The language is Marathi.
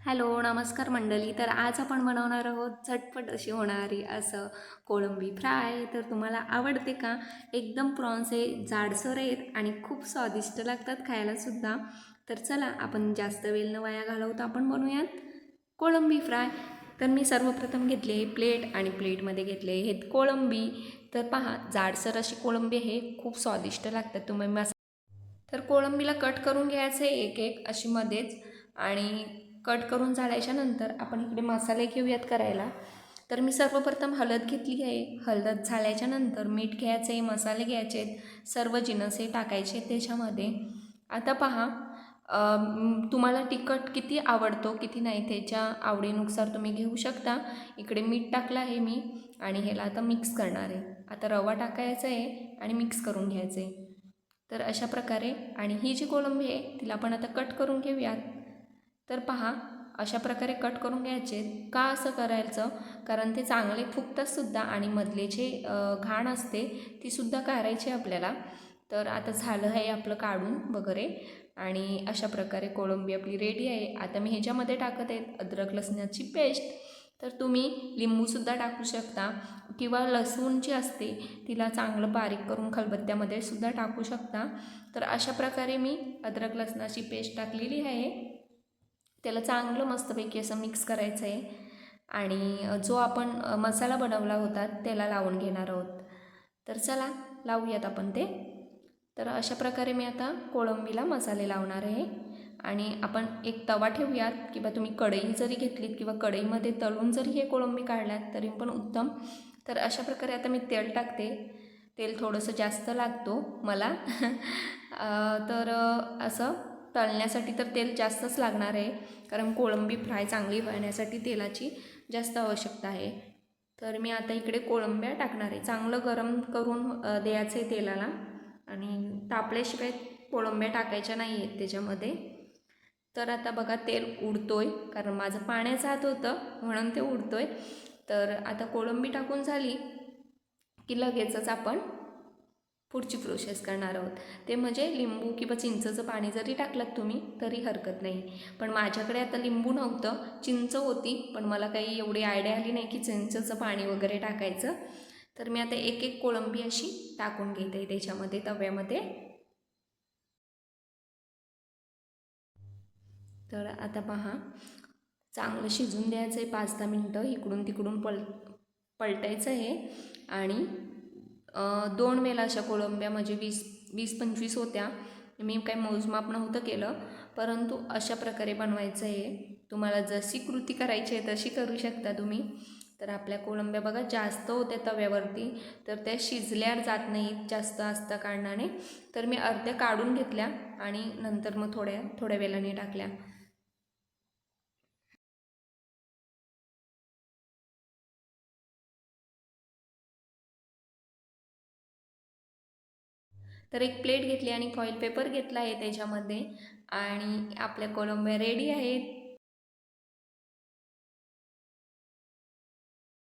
हॅलो, नमस्कार मंडळी. तर आज आपण बनवणार आहोत झटपट अशी होणारी असं कोळंबी फ्राय. तर तुम्हाला आवडते का? एकदम प्रॉन्स हे जाडसर आहेत आणि खूप स्वादिष्ट लागतात खायलासुद्धा. तर चला आपण जास्त वेळ न वाया घालवता आपण बनवूयात कोळंबी फ्राय. तर मी सर्वप्रथम घेतली आहे प्लेट आणि प्लेटमध्ये घेतले आहेत कोळंबी. तर पहा, जाडसर अशी कोळंबी हे खूप स्वादिष्ट लागतात. तुम्ही तर कोळंबीला कट करून घ्यायचं आहे एक एक अशी मध्येच. आणि कट करून झाल्याच्या नंतर आपण इकडे मसाले घेऊयात करायला. तर मी सर्वप्रथम हळद घेतली आहे. हळद झाल्याच्या नंतर मीठ घ्यायचं आहे, मसाले घ्यायचे आहेत, सर्व जिन्नस हे टाकायचे त्याच्यामध्ये. आता पहा, तुम्हाला तिखट किती आवडतो किती नाही त्याच्या आवडीनुसार तुम्ही घेऊ शकता. इकडे मीठ टाकलं आहे मी आणि ह्याला आता मिक्स करणार आहे. आता रवा टाकायचा आहे आणि मिक्स करून घ्यायचं आहे. तर अशा प्रकारे आणि ही जी कोळंबी आहे तिला आपण आता कट करून घेऊयात. तर पहा, अशा प्रकारे कट करून घ्यायचे. का असं करायचं? कारण ते चांगले फुगतातसुद्धा आणि मधले जे घाण असते तीसुद्धा काढायची आपल्याला. तर आता झालं आहे आपलं काढून वगैरे आणि अशा प्रकारे कोळंबी आपली रेडी आहे. आता मी ह्याच्यामध्ये टाकत आहे अद्रक लसणाची पेस्ट. तर तुम्ही लिंबूसुद्धा टाकू शकता किंवा लसूण जी असते तिला चांगलं बारीक करून खलबत्त्यामध्ये सुद्धा टाकू शकता. तर अशा प्रकारे मी अद्रक लसणाची पेस्ट टाकलेली आहे. त्याला चांगलं मस्तपैकी असं मिक्स करायचं आहे आणि जो आपण मसाला बनवला होता त्याला लावून घेणार आहोत. तर चला लावूयात आपण ते. तर अशा प्रकारे मी आता कोळंबीला मसाले लावणार आहे आणि आपण एक तवा ठेवूयात किंवा तुम्ही कढई जरी घेतलीत किंवा कढईमध्ये तळून जरी हे कोळंबी काढल्यात तरी पण उत्तम. तर अशा प्रकारे आता मी तेल टाकते. तेल थोडंसं जास्त लागतो मला तर असं तळण्यासाठी तर तेल जास्तच लागणार आहे कारण कोळंबी फ्राय चांगली होण्यासाठी तेलाची जास्त आवश्यकता आहे. तर मी आता इकडे कोळंब्या टाकणार आहे. चांगलं गरम करून द्यायचं आहे तेलाला आणि तापल्याशिवाय कोळंब्या टाकायच्या नाही आहेत त्याच्यामध्ये. तर आता बघा तेल उडतोय कारण माझं पाण्याचं हात होतं म्हणून ते उडतोय. तर आता कोळंबी टाकून झाली की लगेचच आपण पुढची प्रोसेस करणार आहोत. ते म्हणजे लिंबू किंवा चिंचेचं पाणी जरी टाकलात तुम्ही तरी हरकत नाही. पण माझ्याकडे आता लिंबू नव्हतं, चिंच होती, पण मला काही एवढी आयडिया आली नाही की चिंचेचं पाणी वगैरे टाकायचं. तर मी आता एक एक कोळंबी अशी टाकून घेते त्याच्यामध्ये तव्यामध्ये. तर आता पहा, चांगलं शिजून द्यायचं आहे 5-10 मिनटं. इकडून तिकडून पलटायचं आहे आणि 2 वेळा अशा कोळंब्या म्हणजे 20-25 होत्या. मी काही मोजमाप नव्हतं केलं, परंतु अशा प्रकारे बनवायचं आहे. तुम्हाला जशी कृती करायची आहे तशी करू शकता तुम्ही. तर आपल्या कोळंब्या बघा जास्त होत्या तव्यावरती, तर त्या शिजल्या जात नाहीत जास्त असता कारणाने. तर मी अर्ध्या काढून घेतल्या आणि नंतर मग थोड्या वेळाने टाकल्या. तर एक प्लेट घेतली आणि फॉईल पेपर घेतला आहे त्याच्यामध्ये आणि आपल्या कोळंब्या रेडी आहेत.